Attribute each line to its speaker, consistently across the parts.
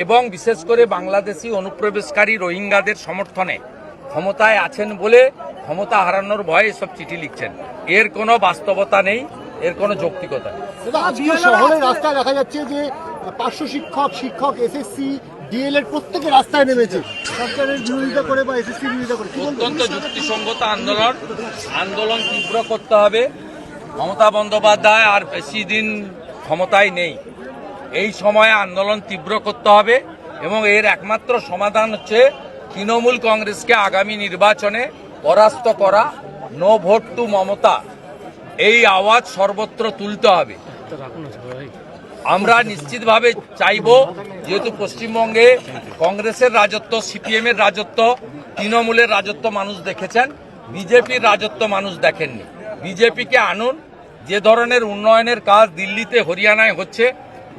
Speaker 1: এবং বিশেষ করে বাংলাদেশি অনুপ্রবেশকারী রোহিঙ্গাদের সমর্থনে ক্ষমতায় আছেন বলে ক্ষমতা হারানোর ভয়ে এসব চিঠি লিখছেন। এর কোনো বাস্তবতা নেই, এর কোনো যৌক্তিকতা নেই।
Speaker 2: আজকে শহরের রাস্তায় দেখা যাচ্ছে যে পার্শ্ব শিক্ষক এসএসসি ডিএলএড প্রত্যেকে রাস্তায় নেমেছে সরকারের বিরোধিতা করে বা এসএসসি বিরোধিতা করে।
Speaker 1: অত্যন্ত যুক্তিসঙ্গত আন্দোলন তীব্র করতে হবে। মমতা বন্দ্যোপাধ্যায় আর বেশি দিন ক্ষমতায় নেই, এই সময়ে আন্দোলন তীব্র করতে হবে এবং এর একমাত্র সমাধান হচ্ছে তৃণমূল কংগ্রেসকে আগামী নির্বাচনে পরাস্ত করা, নো ভোট টু মমতা, এই আওয়াজ সর্বত্র তুলতে হবে। আমরা নিশ্চিতভাবে চাইব, যেহেতু পশ্চিমবঙ্গে কংগ্রেসের রাজত্ব, সিপিএম এর রাজত্ব, তৃণমূলের রাজত্ব মানুষ দেখেছেন, বিজেপির রাজত্ব মানুষ দেখেননি। বিজেপিকে আনুন। যে ধরনের উন্নয়নের কাজ দিল্লিতে হরিয়ানায় হচ্ছে,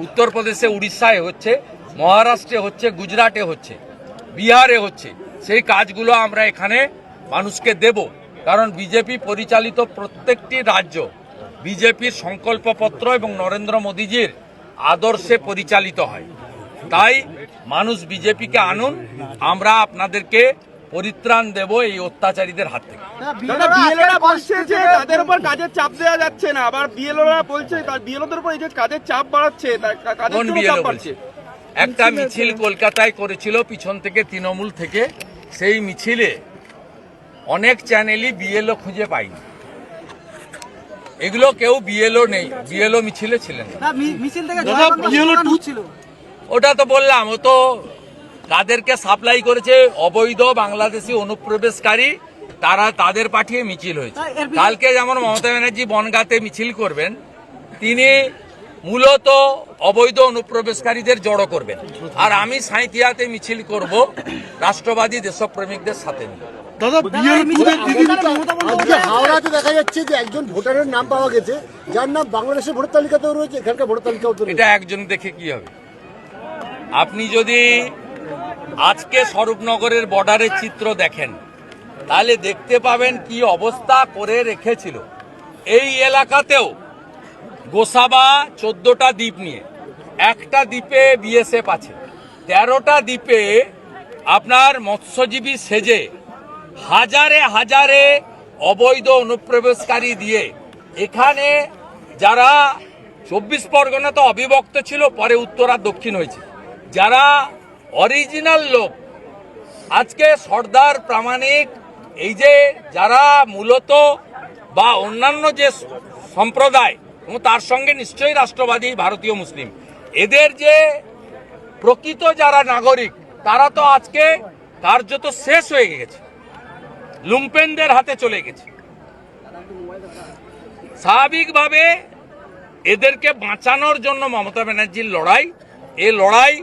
Speaker 1: উত্তরপ্রদেশে উড়িষ্যায় হচ্ছে, মহারাষ্ট্রে হচ্ছে, গুজরাটে হচ্ছে, বিহারে হচ্ছে, সেই কাজগুলো আমরা এখানে মানুষকে দেব। কারণ বিজেপি পরিচালিত প্রত্যেকটি রাজ্য বিজেপির সংকল্পপত্র এবং নরেন্দ্র মোদীজির আদর্শে পরিচালিত হয়। তাই মানুষ বিজেপিকে আনুন, আমরা আপনাদেরকে পরিত্রাণ দেব এই অত্যাচারীদের হাত থেকে।
Speaker 3: বিএলওরা বলছে যে তাদের উপর কাজের চাপ দেওয়া যাচ্ছে না, আবার বিএলওরা বলছে বিএলওদের উপর এই যে কাজের চাপ বাড়াচ্ছে,
Speaker 1: কোন বিএলও বলছে? একটা মিছিল কলকাতায় করেছিল পিছন থেকে, তৃণমূল থেকে। সেই মিছিলে অনেক চ্যানেলই বিএলও খুঁজে পাইনি। এগুলো কেউ বিএলও নেই, বিএলও মিছিলে ছিলেন। ওটা তো বললাম, ও তো তাদেরকে সাপ্লাই করেছে অবৈধ বাংলাদেশি অনুপ্রবেশকারী, তারা তাদের পাঠিয়ে মিছিল হয়েছে। কালকে যেমন মমতা ব্যানার্জি বনগাঁতে মিছিল করবেন, তিনি মূলত অবৈধ অনুপ্রবেশকারীদের জড়ো করবেন, আর আমি সাঁইথিয়াতে মিছিল করব রাষ্ট্রবাদী দেশপ্রেমিকদের সাথে নিয়ে।
Speaker 2: হাওড়াতে দেখা যাচ্ছে যে একজন ভোটারের নাম পাওয়া গেছে, যার নাম বাংলাদেশের ভোটার তালিকাতেও রয়েছে, এখানকার ভোটার তালিকাও রয়েছে।
Speaker 1: এটা একজন দেখে কি হবে? আপনি যদি আজকে স্বরূপনগরের বর্ডারের চিত্র দেখেন, তাহলে দেখতে পাবেন কি অবস্থা করে রেখেছিল। এই এলাকাতেও গোসাবা 14টা দ্বীপ নিয়ে, একটা দ্বীপে বিএসএফ আছে, 13টা দ্বীপে আপনার মৎস্যজীবী সেজে হাজারে হাজারে অবৈধ অনুপ্রবেশকারী দিয়ে এখানে যারা 24 পরগনা তো অবিভক্ত ছিল, পরে উত্তর আর দক্ষিণ হয়েছে, যারা অরিজিনাল লোক আজকে সর্দার প্রামাণিক, এই যে যারা মূলত বা অন্যান্য যে সম্প্রদায় এবং তার সঙ্গে নিশ্চয়ই রাষ্ট্রবাদী ভারতীয় মুসলিম, এদের যে প্রকৃত যারা নাগরিক, তারা তো আজকে কার্যত শেষ হয়ে গেছে, লুম্পেনদের হাতে চলে গেছে। স্বাভাবিকভাবে এদেরকে বাঁচানোর জন্য মমতা ব্যানার্জির লড়াই, এই লড়াই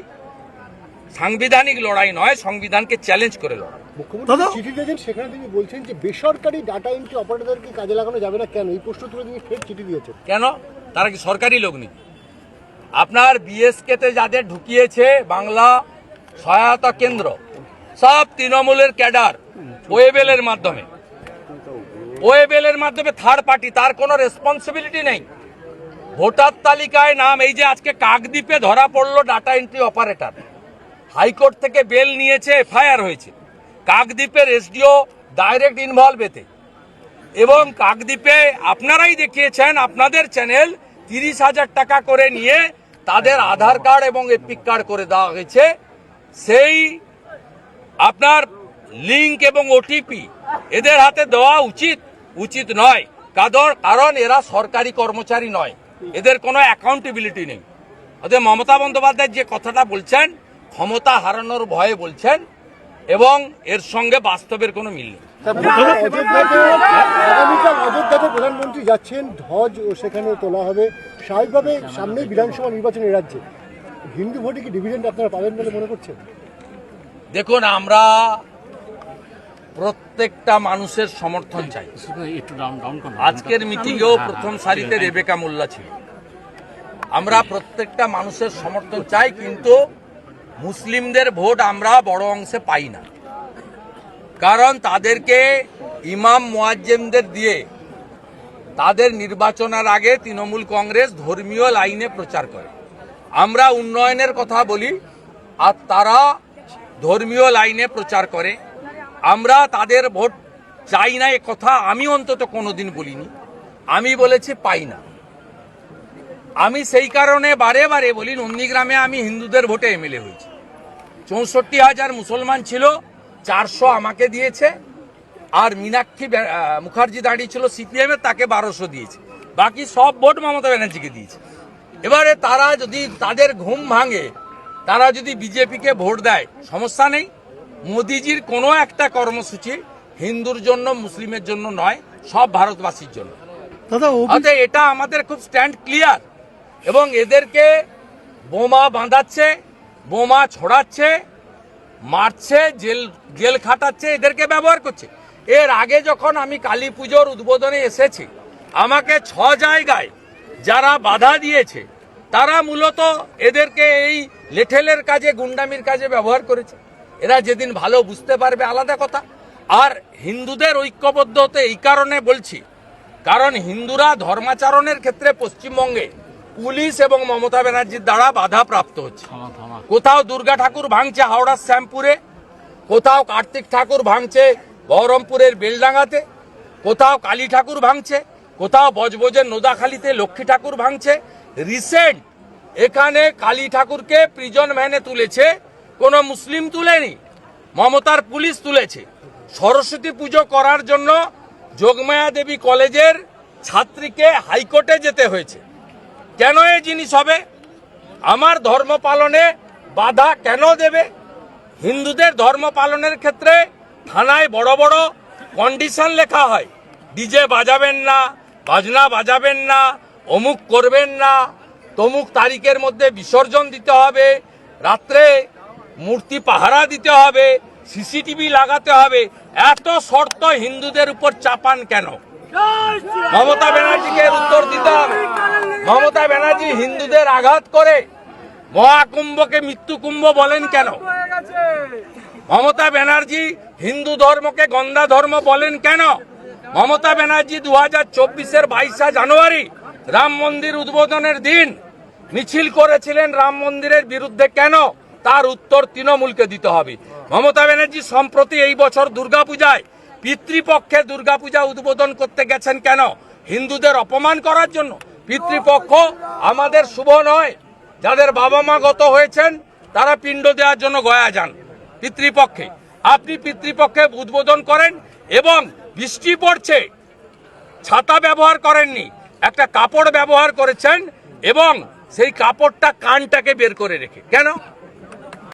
Speaker 1: সাংবিধানিক লড়াই নয়, সংবিধানকে চ্যালেঞ্জ করে লড়াই।
Speaker 2: মুখ্যমন্ত্রী চিঠি দিয়েছেন, সেখানে তিনি বলছেন যে বেসরকারি ডাটা এন্ট্রি অপারেটরকে কাজে লাগানো যাবে না। কেন এই প্রশ্ন তুলে তিনি ফের চিঠি দিয়েছেন?
Speaker 1: কেন? তারা কি সরকারি লোক নেই? আপনার বিএসকেতে যাদের ঢুকিয়েছে বাংলা সহায়তা কেন্দ্র, সব তৃণমূলের ক্যাডার, ওয়েবেলের মাধ্যমে থার্ড পার্টি, তার কোনো রেসপন্সিবিলিটি নেই। ভোটার তালিকায় নাম, এই যে আজকে কাকদ্বীপে ধরা পড়লো ডাটা এন্ট্রি অপারেটর, হাইকোর্ট থেকে বেল নিয়েছে, এফআইআর হয়েছে। কাকদ্বীপের এসডিও ডাইরেক্ট ইনভলভ এতে, এবং কাকদ্বীপে আপনারাই দেখিয়েছেন, আপনাদের চ্যানেল 30,000 টাকা করে নিয়ে তাদের আধার কার্ড এবং এপিক কার্ড করে দেওয়া হয়েছে। সেই আপনার লিঙ্ক এবং ওটিপি এদের হাতে দেওয়া উচিত নয়, কারণ এরা সরকারি কর্মচারী নয়, এদের কোনো অ্যাকাউন্টেবিলিটি নেই। অতএব মমতা বন্দ্যোপাধ্যায় যে কথাটা বলছেন, ক্ষমতা হারানোর ভয়ে বলছেন, এবং এর সঙ্গে বাস্তবের কোনো মিল নেই।
Speaker 2: আগামীকাল অযোধ্যাতে প্রধানমন্ত্রী যাচ্ছেন, ধ্বজ ও সেখানে তোলা হবে। স্বাভাবিকভাবে সামনে বিধানসভা নির্বাচনের রাজ্যে হিন্দু ভোটে কি ডিভিডেন্ড আপনারা পাবেন বলে মনে করছেন?
Speaker 1: দেখুন, আমরা প্রত্যেকটা মানুষের সমর্থন চাই। আজকের মিটিংয়েও প্রথম সারিতে রেবেকা মোল্লা ছিল। আমরা প্রত্যেকটা মানুষের সমর্থন চাই, কিন্তু মুসলিমদের ভোট আমরা বড় অংশে পাই না, কারণ তাদেরকে ইমাম মুয়াজ্জিমদের দিয়ে তাদের নির্বাচনের আগে তৃণমূল কংগ্রেস ধর্মীয় লাইনে প্রচার করে। আমরা উন্নয়নের কথা বলি, আর তারা ধর্মীয় লাইনে প্রচার করে। আমরা তাদের ভোট চাই না এ কথা আমি অন্তত কোনোদিন বলিনি। আমি বলেছি পাই না। আমি সেই কারণে বারে বারে বলি, নন্দীগ্রামে আমি হিন্দুদের ভোটে এমএলএ হয়েছি। ৬৪,০০০ মুসলমান ছিল, ৪০০ আমাকে দিয়েছে। আর মীনাক্ষী মুখার্জি দাঁড়িয়েছিল সিপিএমের, তাকে ১২০০ দিয়েছে। বাকি সব ভোট মমতা ব্যানার্জিকে দিয়েছে। এবারে তারা যদি তাদের ঘুম ভাঙে, তারা যদি বিজেপিকে ভোট দেয়, সমস্যা নেই। মোদিজির কোনো একটা কর্মসূচি হিন্দুর জন্য মুসলিমের জন্য নয়, সব ভারতবাসীর জন্য। অতএব এটা আমাদের খুব স্ট্যান্ড ক্লিয়ার। এবং এদেরকে বোমা বাঁধাচ্ছে, বোমা ছড়াচ্ছে, মারছে, জেল খাটাচ্ছে, এদেরকে ব্যবহার করছে। এর আগে যখন আমি কালী পুজোর উদ্বোধনে এসেছি, আমাকে ৬ জায়গায় যারা বাধা দিয়েছে তারা মূলত এদেরকে এই লেঠেলের কাজে, গুন্ডামির কাজে ব্যবহার করেছে। এরা যেদিন ভালো বুঝতে পারবে আলাদা কথা। আর হিন্দুদের ঐক্যবদ্ধ হতে এই কারণে বলছি, কারণ হিন্দুরা ধর্মাচরণের ক্ষেত্রে পশ্চিমবঙ্গে পুলিশ এবং মমতা ব্যানার্জির দ্বারা বাধা প্রাপ্ত হচ্ছে। কোথাও দুর্গা ঠাকুর ভাঙছে হাওড়ার শ্যামপুরে, কোথাও কার্তিক ঠাকুর ভাঙছে বহরমপুরের বেলডাঙ্গাতে, কোথাও কালী ঠাকুর ভাঙছে, কোথাও বজবজের নোদাখালীতে লক্ষ্মী ঠাকুর ভাঙছে। রিসেন্ট এখানে কালী ঠাকুরকে প্রিজন ভ্যানে তুলেছে, কোনো মুসলিম তুলেনি, মমতার পুলিশ তুলেছে। সরস্বতী পুজো করার জন্য যোগমায়া দেবী কলেজের ছাত্রীকে হাইকোর্টে যেতে হয়েছে। কেন এই জিনিস হবে? আমার ধর্ম পালনে বাধা কেন দেবে? হিন্দুদের ধর্ম পালনের ক্ষেত্রে থানায় বড় বড় কন্ডিশন লেখা হয়, ডিজে বাজাবেন না, বাজনা বাজাবেন না, অমুক করবেন না, তমুক তারিখের মধ্যে বিসর্জন দিতে হবে, রাত্রে মূর্তি পাহারা দিতে হবে, সিসিটিভি লাগাতে হবে। এত শর্ত হিন্দুদের উপর চাপান কেন? মমতা ব্যানার্জিকে উত্তর দিতে হবে। মমতা ব্যানার্জি হিন্দুদের আঘাত করে মহাকুম্ভকে মৃত্যু কুম্ভ বলেন কেন? মমতা ব্যানার্জি হিন্দু ধর্মকে গন্ধা ধর্ম বলেন কেন? মমতা ব্যানার্জি 2024-এর 22 জানুয়ারি রাম মন্দির উদ্বোধনের দিন মিছিল করেছিলেন রাম মন্দিরের বিরুদ্ধে কেন? তার উত্তর তৃণমূলকে দিতে হবে। মমতা ব্যানার্জি সম্প্রতি এই বছর দুর্গাপূজায় পিতৃপক্ষে দুর্গাপূজা উদ্বোধন করতে গেছেন কেন? হিন্দুদের অপমান করার জন্য। পিতৃপক্ষ আমাদের শুভ নয়। যাদের বাবা মা গত হয়েছেন তারা পিণ্ড দেওয়ার জন্য গয়া যান পিতৃপক্ষে। আপনি পিতৃপক্ষে উদ্বোধন করেন এবং বৃষ্টি পড়ছে, ছাতা ব্যবহার করেননি, একটা কাপড় ব্যবহার করেছেন এবং সেই কাপড়টা কানটাকে বের করে রেখে। কেন?